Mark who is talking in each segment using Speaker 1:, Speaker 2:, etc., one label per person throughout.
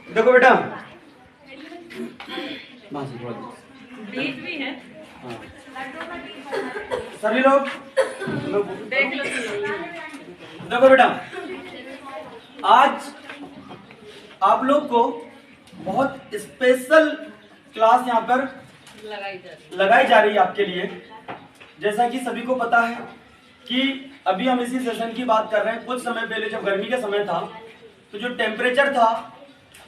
Speaker 1: देखो बेटा, वहां से थोड़ा
Speaker 2: बीज भी है।
Speaker 1: हाँ। सभी लोग
Speaker 2: देख लो।
Speaker 1: देखो बेटा, आज आप लोग को बहुत स्पेशल क्लास यहाँ पर लगाई जा रही है आपके लिए। जैसा कि सभी को पता है कि अभी हम इसी सेशन की बात कर रहे हैं। कुछ समय पहले जब गर्मी का समय था तो जो टेम्परेचर था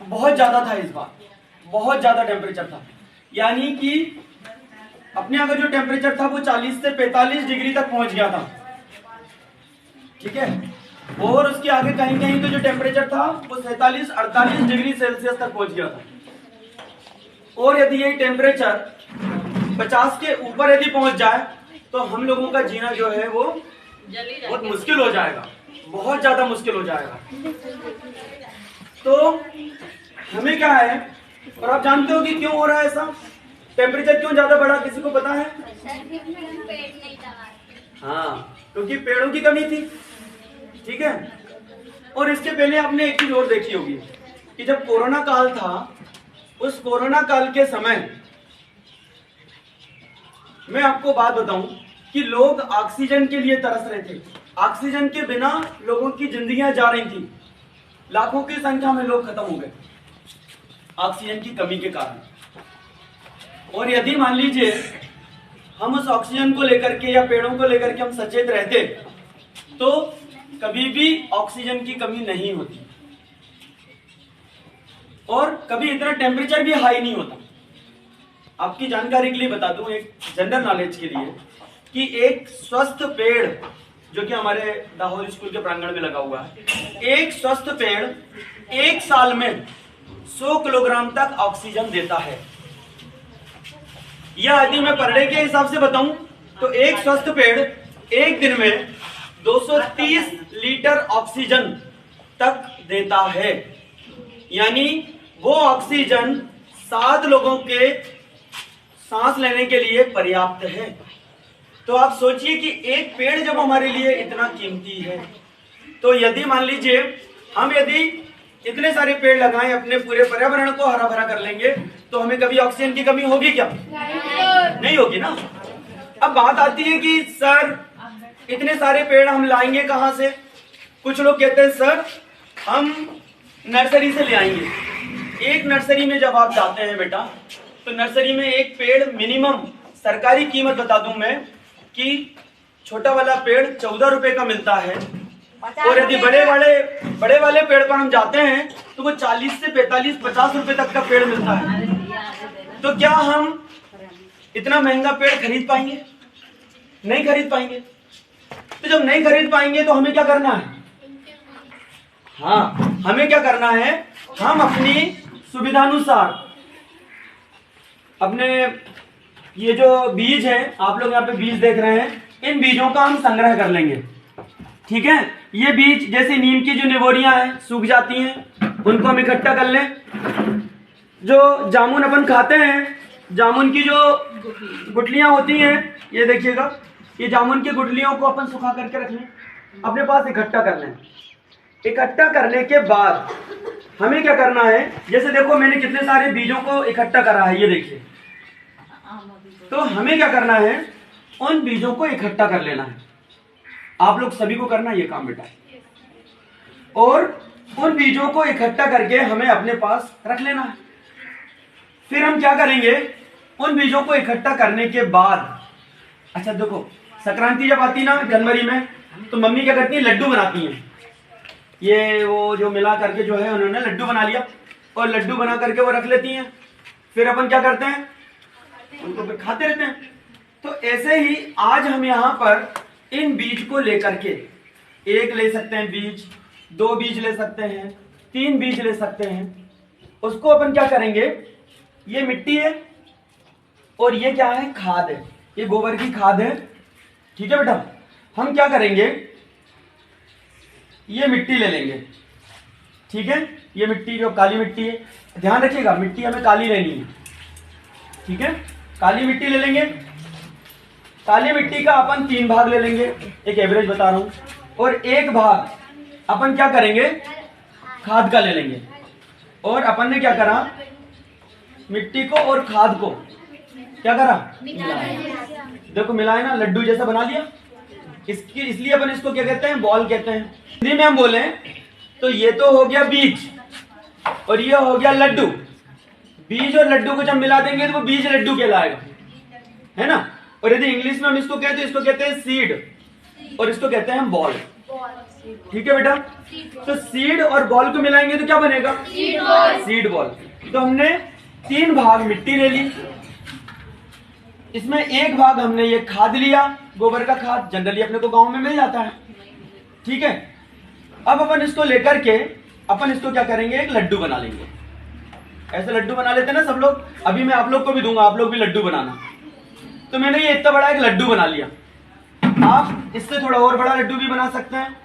Speaker 1: बहुत ज़्यादा था, इस बार बहुत ज़्यादा टेम्परेचर था। यानी कि अपने यहाँ का जो टेम्परेचर था वो 40 से 45 डिग्री तक पहुंच गया था, ठीक है। और उसके आगे कहीं कहीं तो जो टेम्परेचर था वो 47-48 डिग्री सेल्सियस तक पहुंच गया था। और यदि यही टेम्परेचर 50 के ऊपर यदि पहुंच जाए तो हम लोगों का जीना जो है वो बहुत मुश्किल हो जाएगा, बहुत ज्यादा मुश्किल हो जाएगा। तो हमें क्या है, और आप जानते हो कि क्यों हो रहा है ऐसा, टेम्परेचर क्यों ज्यादा बढ़ा, किसी को पता है? हाँ, क्योंकि पेड़ों की कमी थी, ठीक है। और इसके पहले आपने एक चीज और देखी होगी कि जब कोरोना काल था, उस कोरोना काल के समय मैं आपको बात बताऊं कि लोग ऑक्सीजन के लिए तरस रहे थे। ऑक्सीजन के बिना लोगों की जिंदगियां जा रही थी, लाखों की संख्या में लोग खत्म हो गए ऑक्सीजन की कमी के कारण। और यदि मान लीजिए हम उस ऑक्सीजन को लेकर के या पेड़ों को लेकर के हम सचेत रहते तो कभी भी ऑक्सीजन की कमी नहीं होती और कभी इतना टेम्परेचर भी हाई नहीं होता। आपकी जानकारी के लिए बता दूं, एक जनरल नॉलेज के लिए, कि एक स्वस्थ पेड़ जो कि हमारे दाहोद स्कूल के प्रांगण में लगा हुआ है, एक स्वस्थ पेड़ एक साल में 100 किलोग्राम तक ऑक्सीजन देता है। या यदि मैं पर डे के हिसाब से बताऊं तो एक स्वस्थ पेड़ एक दिन में 230 लीटर ऑक्सीजन तक देता है। यानी वो ऑक्सीजन 7 लोगों के सांस लेने के लिए पर्याप्त है। तो आप सोचिए कि एक पेड़ जब हमारे लिए इतना कीमती है, तो यदि मान लीजिए हम यदि इतने सारे पेड़ लगाएं, अपने पूरे पर्यावरण को हरा भरा कर लेंगे, तो हमें कभी ऑक्सीजन की कमी होगी क्या? नहीं होगी ना। अब बात आती है कि सर इतने सारे पेड़ हम लाएंगे कहां से? कुछ लोग कहते हैं सर हम नर्सरी से ले आएंगे। एक नर्सरी में जब आप जाते हैं बेटा, तो नर्सरी में एक पेड़ मिनिमम सरकारी कीमत बता दूं मैं कि छोटा वाला पेड़ 14 रुपए का मिलता है। और यदि बड़े वाले पेड़ पर हम जाते हैं तो वो 40 से 45-50 रुपए तक का पेड़ मिलता है। तो क्या हम इतना महंगा पेड़ खरीद पाएंगे? नहीं खरीद पाएंगे। तो जब नहीं खरीद पाएंगे तो हमें क्या करना है? हाँ, हमें क्या करना है, हम अपनी सुविधानुसार अपने ये जो बीज है, आप लोग यहाँ पे बीज देख रहे हैं, इन बीजों का हम संग्रह कर लेंगे, ठीक है। ये बीज जैसे नीम की जो निवोरियां हैं सूख जाती हैं, उनको हम इकट्ठा कर लें। जो जामुन अपन खाते हैं, जामुन की जो गुठलियां होती हैं, ये देखिएगा, ये जामुन की गुठलियों को अपन सुखा करके रख लें, अपने पास इकट्ठा कर लें। इकट्ठा करने के बाद हमें क्या करना है, जैसे देखो मैंने कितने सारे बीजों को इकट्ठा करा है, ये देखिए। तो हमें क्या करना है, उन बीजों को इकट्ठा कर लेना है। आप लोग सभी को करना है ये काम बेटा। और उन बीजों को इकट्ठा करके हमें अपने पास रख लेना है। फिर हम क्या करेंगे, उन बीजों को इकट्ठा करने के बाद, अच्छा देखो संक्रांति जब आती ना जनवरी में, तो मम्मी क्या करती है, लड्डू बनाती हैं। ये वो जो मिला करके जो है उन्होंने लड्डू बना लिया और लड्डू बना करके वो रख लेती हैं। फिर अपन क्या करते हैं, उनको फिर खाते रहते हैं। तो ऐसे ही आज हम यहाँ पर इन बीज को लेकर के, एक ले सकते हैं बीज, 2 बीज ले सकते हैं, 3 बीज ले सकते हैं। उसको अपन क्या करेंगे, ये मिट्टी है और ये क्या है, खाद है, ये गोबर की खाद है, ठीक है बेटा। हम क्या करेंगे, ये मिट्टी ले लेंगे, ठीक है। ये मिट्टी जो काली मिट्टी है, ध्यान रखिएगा मिट्टी हमें काली लेनी है, ठीक है। काली मिट्टी ले लेंगे। काली मिट्टी का अपन 3 भाग ले लेंगे, एक एवरेज बता रहा हूं, और 1 भाग अपन क्या करेंगे, खाद का ले लेंगे। और अपन ने क्या करा, मिट्टी को और खाद को क्या करा, देखो मिलाए ना, लड्डू जैसा बना लिया। इसकी इसलिए अपन इसको क्या कहते हैं, बॉल कहते हैं। हिंदी में हम बोले तो ये तो हो गया बीज और ये हो गया लड्डू। बीज और लड्डू को जब मिला देंगे तो वो बीज लड्डू कहलाएगा, है ना। और यदि इंग्लिश में हम इसको कहते हैं, इसको कहते हैं सीड और इसको कहते हैं बॉल। ठीक है बेटा, तो सीड और बॉल को मिलाएंगे तो क्या बनेगा, सीड बॉल। तो हमने 3 भाग मिट्टी ले ली, इसमें 1 भाग हमने ये खाद लिया, गोबर का खाद, जनरली अपने को गांव में मिल जाता है। ठीक है, अब अपन इसको लेकर के अपन इसको क्या करेंगे, एक लड्डू बना लेंगे। ऐसे लड्डू बना लेते हैं ना सब लोग। अभी मैं आप लोग को भी दूंगा, आप लोग भी लड्डू बनाना। तो मैंने ये इतना बड़ा एक लड्डू बना लिया। आप इससे थोड़ा और बड़ा लड्डू भी बना सकते हैं,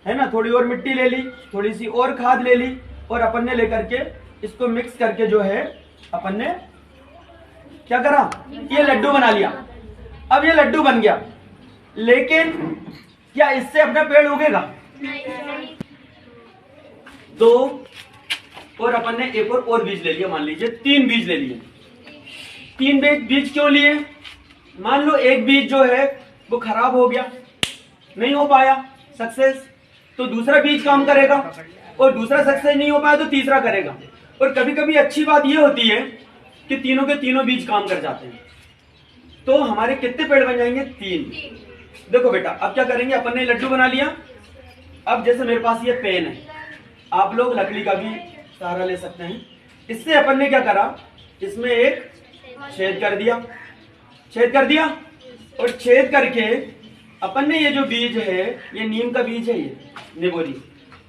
Speaker 1: है ना। थोड़ी और मिट्टी ले ली, थोड़ी सी और खाद ले ली और अपन ने लेकर के इसको मिक्स करके जो है अपन ने क्या करा, ये लड्डू बना लिया। अब ये लड्डू बन गया, लेकिन क्या इससे अपना पेड़ उगेगा, तो और अपन ने एक और बीज ले लिया, मान लीजिए 3 बीज ले लिए। 3 बीज क्यों लिए, मान लो एक बीज जो है वो खराब हो गया, नहीं हो पाया सक्सेस, तो दूसरा बीज काम करेगा, और दूसरा सक्सेस नहीं हो पाया तो तीसरा करेगा। और कभी कभी अच्छी बात ये होती है कि तीनों के तीनों बीज काम कर जाते हैं। तो हमारे कितने पेड़ बन जाएंगे, 3। देखो बेटा, अब क्या करेंगे, अपन ने लड्डू बना लिया। अब जैसे मेरे पास ये पेन है, आप लोग लकड़ी का भी सहारा ले सकते हैं। इससे अपन ने क्या करा, इसमें एक छेद कर दिया, और छेद करके अपन ने ये जो बीज है, ये नीम का बीज है, ये निबोरी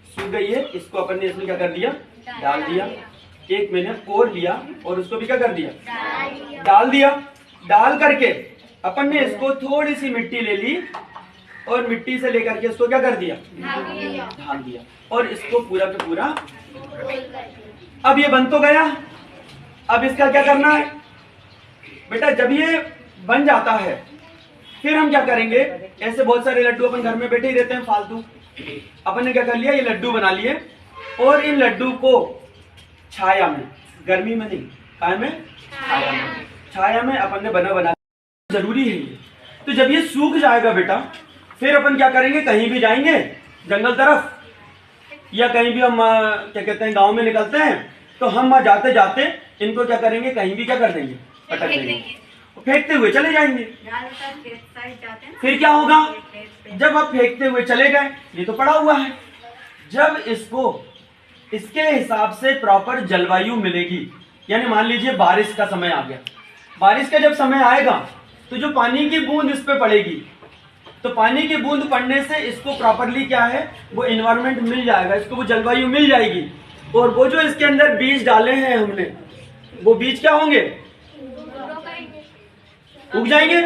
Speaker 1: सूख गई है, इसको अपन ने इसमें क्या कर दिया, डाल दिया। एक मैंने कोर लिया और उसको भी क्या कर दिया, डाल दिया। डाल करके अपन ने इसको थोड़ी सी मिट्टी ले ली और मिट्टी से लेकर के इसको क्या कर दिया, ढाल दिया, और इसको पूरा का पूरा। अब ये बन तो गया, अब इसका क्या करना है बेटा, जब ये बन जाता है फिर हम क्या करेंगे, ऐसे बहुत सारे लड्डू अपन घर में बैठे ही रहते हैं फालतू। अपन ने क्या कर लिया, ये लड्डू बना लिए और इन लड्डू को छाया में, गर्मी में नहीं, काय में, छाया में अपन ने बना जरूरी है ये। तो जब ये सूख जाएगा बेटा, फिर अपन क्या करेंगे, कहीं भी जाएंगे जंगल तरफ या कहीं भी हम क्या कहते हैं गांव में निकलते हैं, तो हम वहां जाते जाते इनको क्या करेंगे, कहीं भी क्या कर देंगे, पटक देंगे, फेंकते हुए चले जाएंगे। फिर क्या होगा, जब आप फेंकते हुए चले गए, ये तो पड़ा हुआ है, जब इसको इसके हिसाब से प्रॉपर जलवायु मिलेगी, यानी मान लीजिए बारिश का समय आ गया, बारिश का जब समय आएगा तो जो पानी की बूंद इस पे पड़ेगी, तो पानी की बूंद पड़ने से इसको प्रॉपरली क्या है, वो एनवायरनमेंट मिल जाएगा, इसको वो जलवायु मिल जाएगी। और वो जो इसके अंदर बीज डाले हैं हमने, वो बीज क्या होंगे, उग जाएंगे।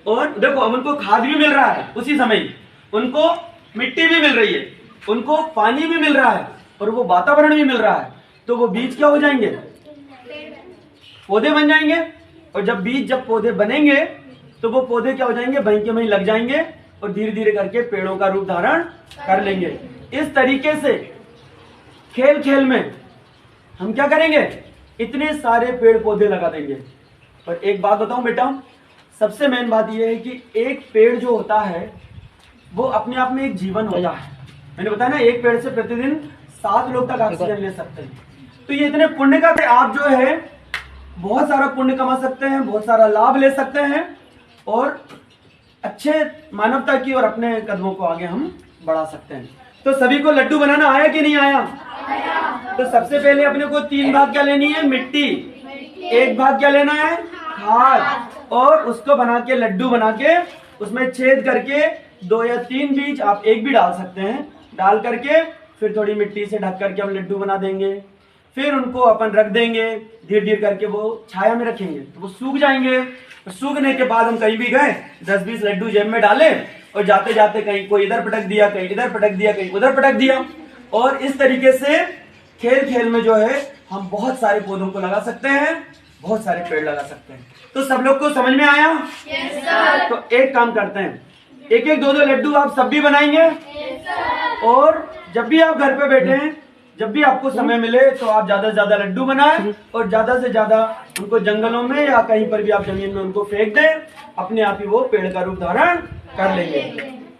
Speaker 1: और देखो अब उनको खाद भी मिल रहा है उसी समय, उनको मिट्टी भी मिल रही है, उनको पानी भी मिल रहा है और वो वातावरण भी मिल रहा है, तो वो बीज क्या हो जाएंगे, पौधे बन जाएंगे। और जब बीज जब पौधे बनेंगे तो वो पौधे क्या हो जाएंगे, वहीं के वहीं लग जाएंगे और धीरे धीरे करके पेड़ों का रूप धारण कर लेंगे। इस तरीके से खेल खेल में हम क्या करेंगे, इतने सारे पेड़ पौधे लगा देंगे। और एक बात बताऊं बेटा, सबसे मेन बात यह है कि एक पेड़ जो होता है वो अपने आप में एक जीवन होता है। मैंने बताया ना, एक पेड़ से प्रतिदिन 7 लोग तक ऑक्सीजन ले सकते हैं। तो ये इतने पुण्य का, आप जो है बहुत सारा पुण्य कमा सकते हैं, बहुत सारा लाभ ले सकते हैं और अच्छे मानवता की और अपने कदमों को आगे हम बढ़ा सकते हैं। तो सभी को लड्डू बनाना आया कि नहीं आया? तो सबसे पहले अपने को 3 भाग क्या लेनी है, मिट्टी, 1 भाग क्या लेना है, खाद, और उसको बना के लड्डू बना के उसमें छेद करके 2 या 3 बीज, आप 1 भी डाल सकते हैं, डाल करके फिर थोड़ी मिट्टी से ढक करके हम लड्डू बना देंगे। फिर उनको अपन रख देंगे, धीरे धीरे करके वो छाया में रखेंगे तो वो सूख जाएंगे। तो सूखने के बाद हम कहीं भी गए, 10-20 लड्डू जेब में डाले और जाते जाते कहीं कोई इधर पटक दिया, कहीं इधर पटक दिया, कहीं उधर पटक दिया। और इस तरीके से खेल खेल में जो है हम बहुत सारे पौधों को लगा सकते हैं, बहुत सारे पेड़ लगा सकते हैं। तो सब लोग को समझ में आया?
Speaker 2: Yes sir.
Speaker 1: तो एक काम करते हैं, 1-1, 2-2 लड्डू आप सब भी बनाएंगे। और जब भी आप घर पे बैठे हैं, जब भी आपको समय मिले तो आप ज्यादा से ज्यादा लड्डू बनाएं और ज्यादा से ज्यादा उनको जंगलों में या कहीं पर भी आप जमीन में उनको फेंक दें, अपने आप ही वो पेड़ का रूप धारण कर लेंगे।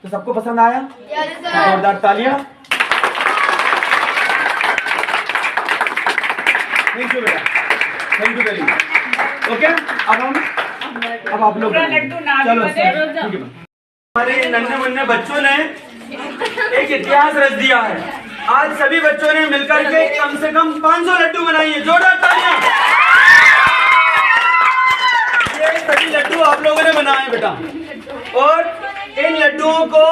Speaker 1: तो सबको पसंद आया? जोरदार तालियां। थैंक यू बेटा, thank you very much. Okay, अब आप लोग चलो ठीक है। हमारे नन्हे मुन्ने बच्चों ने एक इतिहास रच दिया है। आज सभी बच्चों ने मिलकर के कम से कम 500 लड्डू बनाए हैं। जोरदार तालियां। ये सभी लड्डू आप लोगों ने बनाए हैं बेटा, और इन लड्डुओं को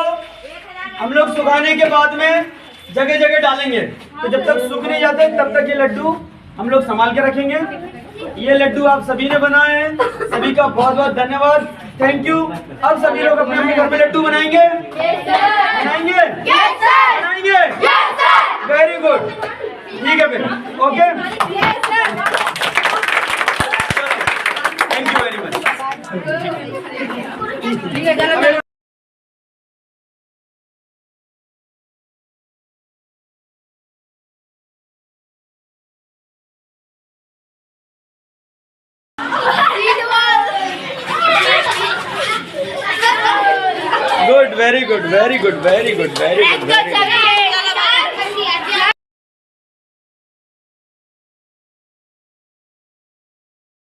Speaker 1: हम लोग सुखाने के बाद में जगह जगह डालेंगे। तो जब तक सूख नहीं जाते तब तक ये लड्डू हम लोग संभाल के रखेंगे। ये लड्डू आप सभी ने बनाए हैं, सभी का बहुत बहुत धन्यवाद, थैंक यू। अब सभी लोग अपने अपने घर में लड्डू बनाएंगे? बनाएंगे? बनाएंगे? वेरी गुड, ठीक है फिर, okay, thank you very much. Good, very good, very good, very good, very good, very good.